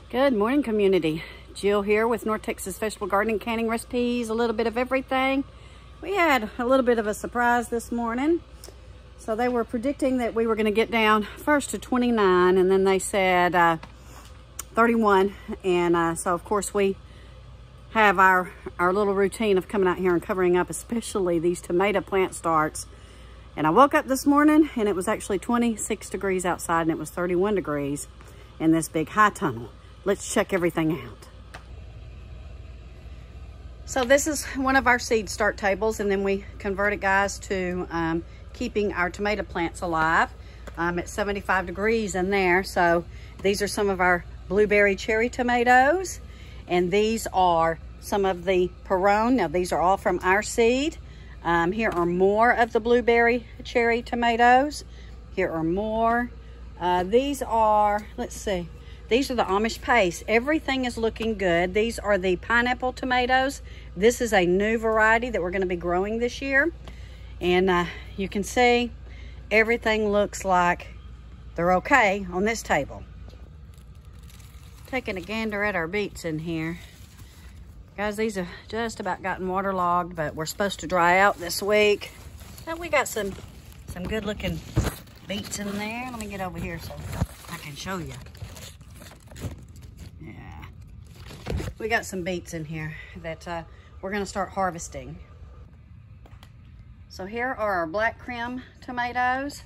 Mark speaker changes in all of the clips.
Speaker 1: Good morning, community. Jill here with North Texas Vegetable Gardening Canning Recipes, a little bit of everything. We had a little bit of a surprise this morning. So they were predicting that we were going to get down first to 29, and then they said 31. And so of course we have our little routine of coming out here and covering up, especially these tomato plant starts. And I woke up this morning and it was actually 26 degrees outside and it was 31 degrees in this big high tunnel. Let's check everything out. So this is one of our seed start tables, and then we converted, guys, to keeping our tomato plants alive at 75 degrees in there. So these are some of our blueberry cherry tomatoes, and these are some of the Perone. Now these are all from our seed. Here are more of the blueberry cherry tomatoes. Here are more. These are, let's see, these are the Amish paste. Everything is looking good. These are the pineapple tomatoes. This is a new variety that we're going to be growing this year. And you can see everything looks like they're okay on this table. Taking a gander at our beets in here. Guys, these have just about gotten waterlogged, but we're supposed to dry out this week. Now we got some good looking beets in there. Let me get over here so I can show you. Yeah. We got some beets in here that we're gonna start harvesting. So here are our black creme tomatoes.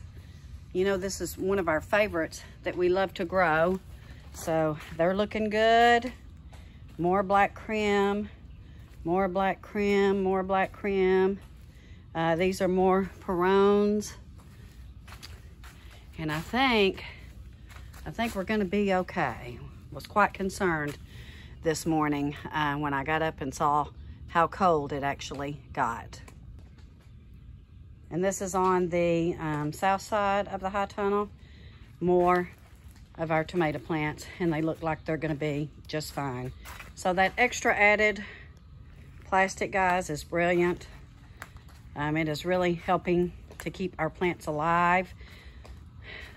Speaker 1: You know, this is one of our favorites that we love to grow. So they're looking good. More black creme, more black creme, more black creme. These are more Perones. And I think we're gonna be okay. Was quite concerned this morning when I got up and saw how cold it actually got. And this is on the south side of the high tunnel. More of our tomato plants, and they look like they're gonna be just fine. So that extra added plastic, guys, is brilliant. It is really helping to keep our plants alive.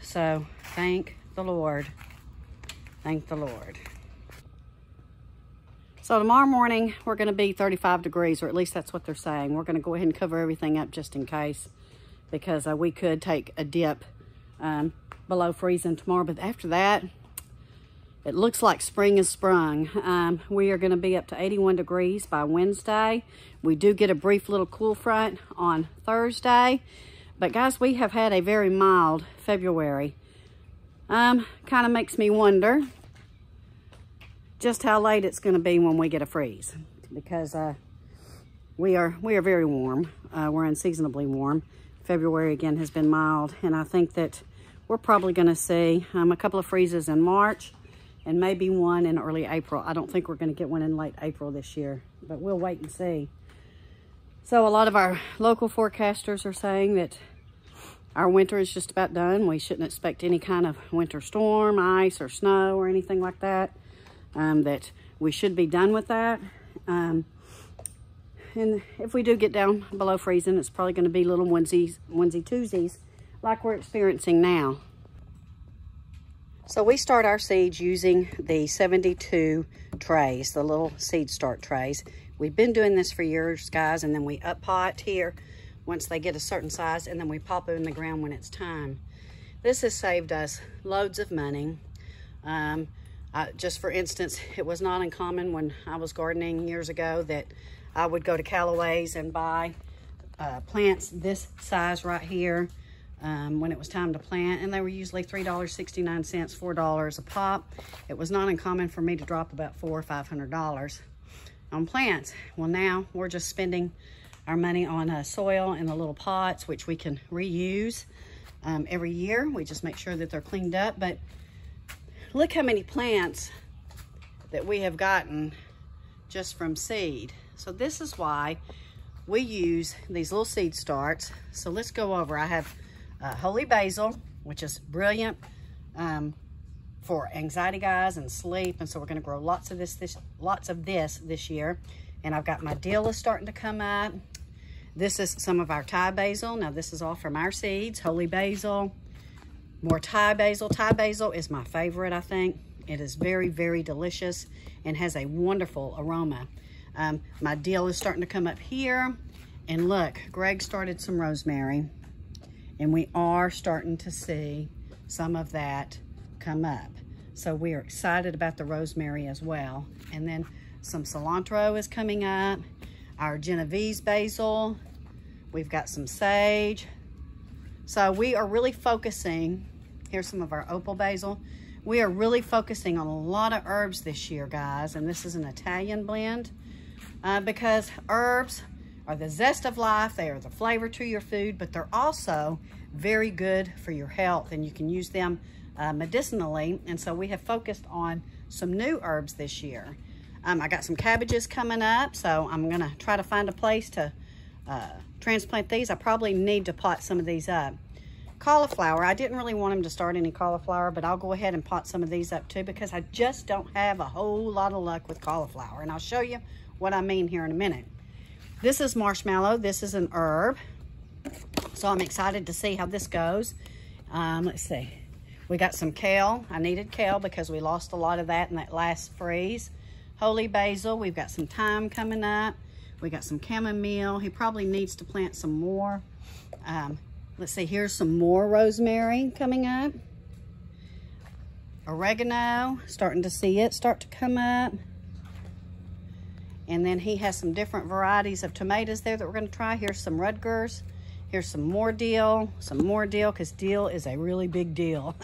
Speaker 1: So thank the Lord. Thank the Lord. So tomorrow morning, we're gonna be 35 degrees, or at least that's what they're saying. We're gonna go ahead and cover everything up just in case, because we could take a dip below freezing tomorrow. But after that, it looks like spring is sprung. We are gonna be up to 81 degrees by Wednesday. We do get a brief little cool front on Thursday. But guys, we have had a very mild February. Kind of makes me wonder just how late it's gonna be when we get a freeze, because we are very warm. We're unseasonably warm. February again has been mild, and I think that we're probably gonna see a couple of freezes in March and maybe one in early April. I don't think we're gonna get one in late April this year, but we'll wait and see. So a lot of our local forecasters are saying that our winter is just about done. We shouldn't expect any kind of winter storm, ice, or snow, or anything like that. That we should be done with that. And if we do get down below freezing, it's probably gonna be little onesie-twosies like we're experiencing now. So we start our seeds using the 72 trays, the little seed start trays. We've been doing this for years, guys, and then we up pot here once they get a certain size, and then we pop them in the ground when it's time. This has saved us loads of money. Just for instance, it was not uncommon when I was gardening years ago that I would go to Callaway's and buy plants this size right here when it was time to plant, and they were usually $3.69, $4 a pop. It was not uncommon for me to drop about $400 or $500 on plants. Well, now we're just spending our money on soil in the little pots, which we can reuse every year. We just make sure that they're cleaned up. But look how many plants that we have gotten just from seed. So this is why we use these little seed starts. So let's go over. I have holy basil, which is brilliant for anxiety, guys, and sleep. And so we're going to grow lots of this this year. And I've got my dill is starting to come up. This is some of our Thai basil. Now this is all from our seeds. Holy basil, more Thai basil. Thai basil is my favorite, I think. It is very, very delicious and has a wonderful aroma. My dill is starting to come up here. And look, Greg started some rosemary. And we are starting to see some of that come up. So we are excited about the rosemary as well. And then some cilantro is coming up. Our Genovese basil. We've got some sage. So we are really focusing, here's some of our opal basil. We are really focusing on a lot of herbs this year, guys. And this is an Italian blend because herbs are the zest of life. They are the flavor to your food, but they're also very good for your health, and you can use them medicinally. And so we have focused on some new herbs this year. I got some cabbages coming up, so I'm gonna try to find a place to transplant these. I probably need to pot some of these up. Cauliflower, I didn't really want them to start any cauliflower, but I'll go ahead and pot some of these up too because I just don't have a whole lot of luck with cauliflower, and I'll show you what I mean here in a minute. This is marshmallow. This is an herb. So I'm excited to see how this goes. Let's see. We got some kale. I needed kale because we lost a lot of that in that last freeze. Holy basil. We've got some thyme coming up. We got some chamomile. He probably needs to plant some more. Let's see. Here's some more rosemary coming up. Oregano. Starting to see it start to come up. And then he has some different varieties of tomatoes there that we're going to try. Here's some Rutgers. Here's some more dill, because dill is a really big deal.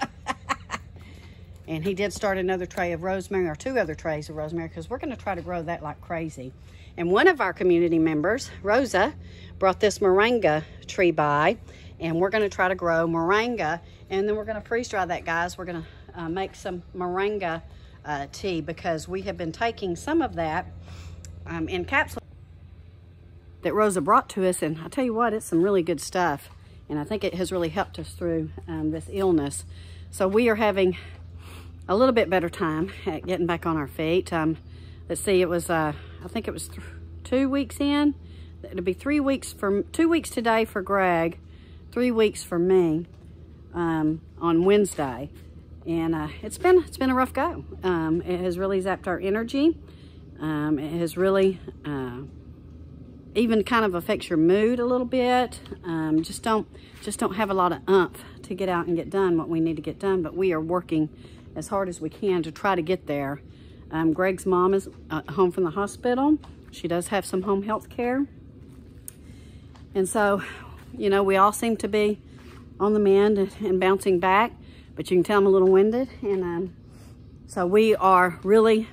Speaker 1: And he did start another tray of rosemary, or 2 other trays of rosemary, because we're going to try to grow that like crazy. And one of our community members, Rosa, brought this moringa tree by, and we're going to try to grow moringa, and then we're going to freeze dry that, guys. We're going to make some moringa tea, because we have been taking some of that in capsules that Rosa brought to us, and I tell you what, it's some really good stuff, and I think it has really helped us through this illness. So we are having a little bit better time at getting back on our feet. Let's see, it was I think it was 2 weeks in. It'll be 3 weeks from 2 weeks today for Greg, 3 weeks for me on Wednesday, and it's been a rough go. It has really zapped our energy. It has really even kind of affects your mood a little bit. Just don't have a lot of oomph to get out and get done what we need to get done, but we are working as hard as we can to try to get there. Greg's mom is home from the hospital. She does have some home health care. And so, you know, we all seem to be on the mend and bouncing back, but you can tell I'm a little winded. And so we are really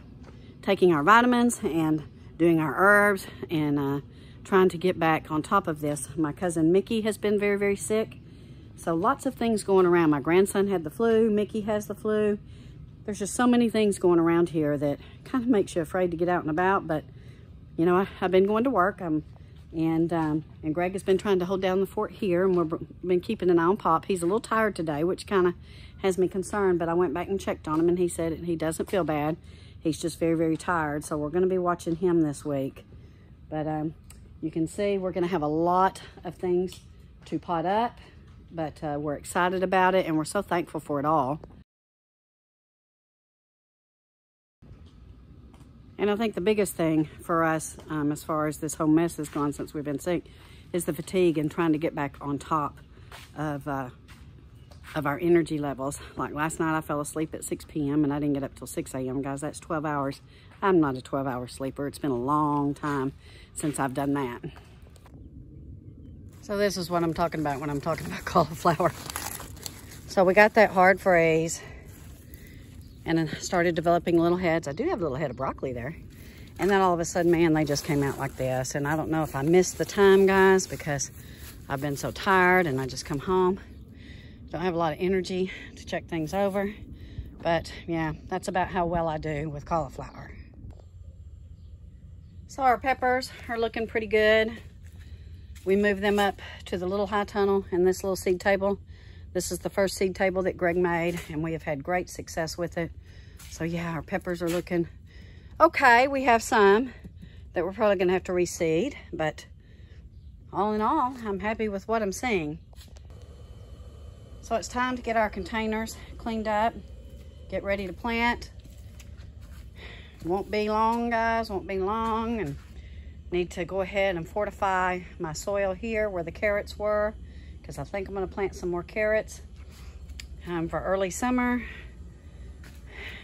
Speaker 1: taking our vitamins and doing our herbs and trying to get back on top of this. My cousin Mickey has been very, very sick. So lots of things going around. My grandson had the flu. Mickey has the flu. There's just so many things going around here that kind of makes you afraid to get out and about. But, you know, I've been going to work. And Greg has been trying to hold down the fort here. And we've been keeping an eye on Pop. He's a little tired today, which kind of has me concerned. But I went back and checked on him, and he said he doesn't feel bad. He's just very, very tired. So we're going to be watching him this week. But you can see we're going to have a lot of things to pot up. But we're excited about it, and we're so thankful for it all. And I think the biggest thing for us, as far as this whole mess has gone since we've been sick, is the fatigue and trying to get back on top of our energy levels. Like last night, I fell asleep at 6 p.m. and I didn't get up till 6 a.m. Guys, that's 12 hours. I'm not a 12-hour sleeper. It's been a long time since I've done that. So this is what I'm talking about when I'm talking about cauliflower. So we got that hard freeze and then started developing little heads. I do have a little head of broccoli there. And then all of a sudden, man, they just came out like this. And I don't know if I missed the time, guys, because I've been so tired and I just come home. Don't have a lot of energy to check things over. But yeah, that's about how well I do with cauliflower. So our peppers are looking pretty good. We moved them up to the little high tunnel and this little seed table. This is the first seed table that Greg made, and we have had great success with it. So yeah, our peppers are looking okay. We have some that we're probably gonna have to reseed, but all in all, I'm happy with what I'm seeing. So it's time to get our containers cleaned up. get ready to plant. Won't be long, guys, won't be long. And need to go ahead and fortify my soil here where the carrots were, because I think I'm gonna plant some more carrots for early summer.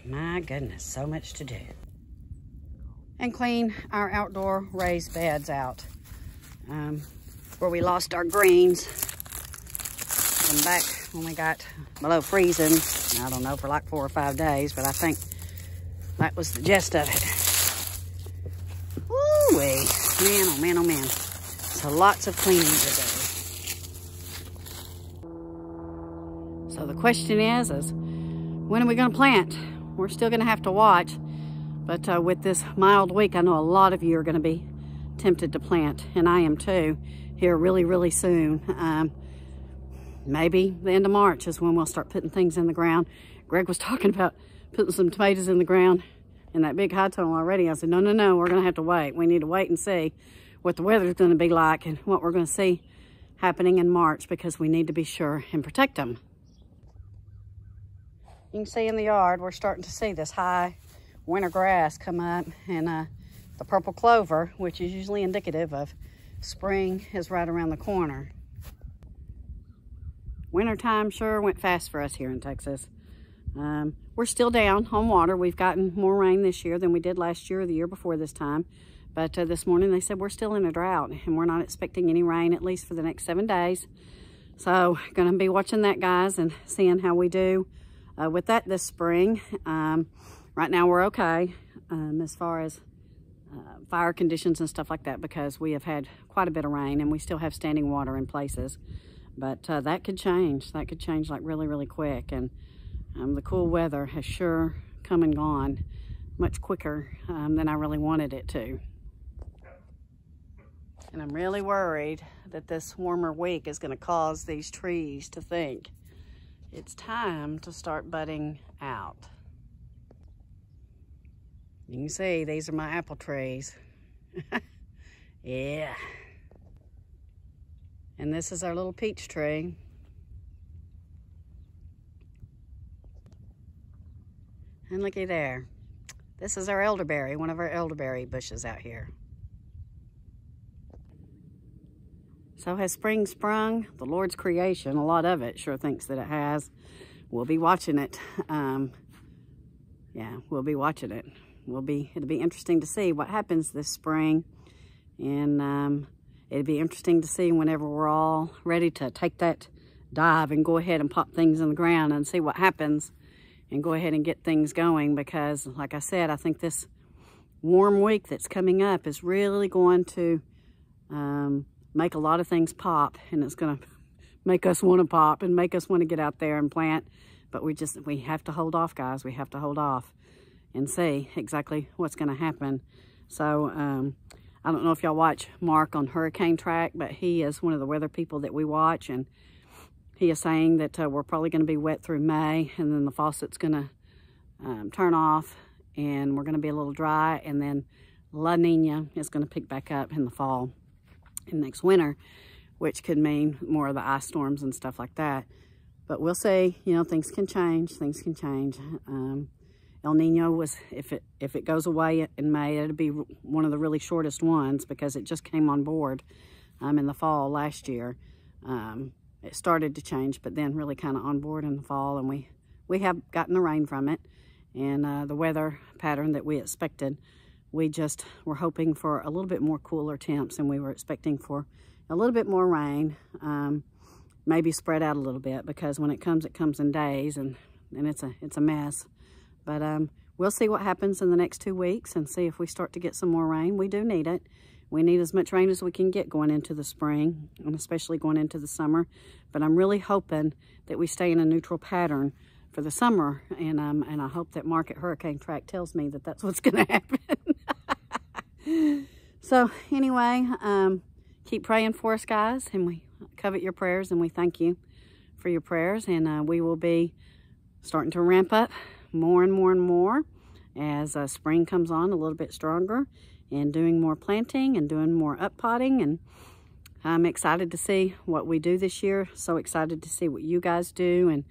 Speaker 1: My goodness, so much to do. And clean our outdoor raised beds out where we lost our greens from back when we got below freezing. I don't know, for like 4 or 5 days, but I think that was the gist of it. Woo-wee. Man, oh man, oh man. So lots of cleaning to do. So the question is when are we gonna plant? We're still gonna have to watch, but with this mild week, I know a lot of you are gonna be tempted to plant, and I am too, here really, really soon. Maybe the end of March is when we'll start putting things in the ground. Greg was talking about putting some tomatoes in the ground in that big high tunnel already. I said, no, no, no, we're gonna have to wait. We need to wait and see what the weather's gonna be like and what we're gonna see happening in March, because we need to be sure and protect them. You can see in the yard, we're starting to see this high winter grass come up, and the purple clover, which is usually indicative of spring, is right around the corner. Wintertime sure went fast for us here in Texas. We're still down on water. We've gotten more rain this year than we did last year or the year before this time. But this morning they said we're still in a drought, and we're not expecting any rain, at least for the next 7 days. So gonna be watching that, guys, and seeing how we do with that this spring. Right now we're okay as far as fire conditions and stuff like that, because we have had quite a bit of rain and we still have standing water in places. But that could change. That could change like really, really quick. And the cool weather has sure come and gone much quicker than I really wanted it to. And I'm really worried that this warmer week is going to cause these trees to think it's time to start budding out. You can see these are my apple trees. Yeah. And this is our little peach tree. And looky there. This is our elderberry, one of our elderberry bushes out here. So has spring sprung? The Lord's creation, a lot of it sure thinks that it has. We'll be watching it. Yeah, we'll be watching it. It'll be interesting to see what happens this spring. And it'd be interesting to see whenever we're all ready to take that dive and go ahead and pop things in the ground and see what happens and go ahead and get things going, because like I said, I think this warm week that's coming up is really going to make a lot of things pop, and it's going to make us want to pop and make us want to get out there and plant. But we have to hold off, guys. We have to hold off and see exactly what's going to happen. So I don't know if y'all watch Mark on Hurricane Track, but he is one of the weather people that we watch, and he is saying that we're probably going to be wet through May, and then the faucet's going to turn off, and we're going to be a little dry, and then La Nina is going to pick back up in the fall and next winter, which could mean more of the ice storms and stuff like that. But we'll see. You know, things can change. Things can change. El Nino was, if it goes away in May, it'll be one of the really shortest ones, because it just came on board in the fall last year. It started to change, but then really kind of on board in the fall, and we have gotten the rain from it, and the weather pattern that we expected. We just were hoping for a little bit more cooler temps, and we were expecting for a little bit more rain, maybe spread out a little bit, because when it comes in days, and it's a mess. But we'll see what happens in the next 2 weeks and see if we start to get some more rain. We do need it. We need as much rain as we can get going into the spring, and especially going into the summer. But I'm really hoping that we stay in a neutral pattern for the summer, and I hope that Mark at Hurricane Track tells me that that's what's going to happen. So anyway, keep praying for us, guys, and we covet your prayers, and we thank you for your prayers. And we will be starting to ramp up more and more and more as spring comes on a little bit stronger, and doing more planting and doing more uppotting. And I'm excited to see what we do this year. So excited to see what you guys do, and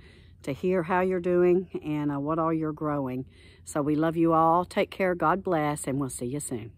Speaker 1: to hear how you're doing and what all you're growing. So we love you all. Take care. God bless, and we'll see you soon.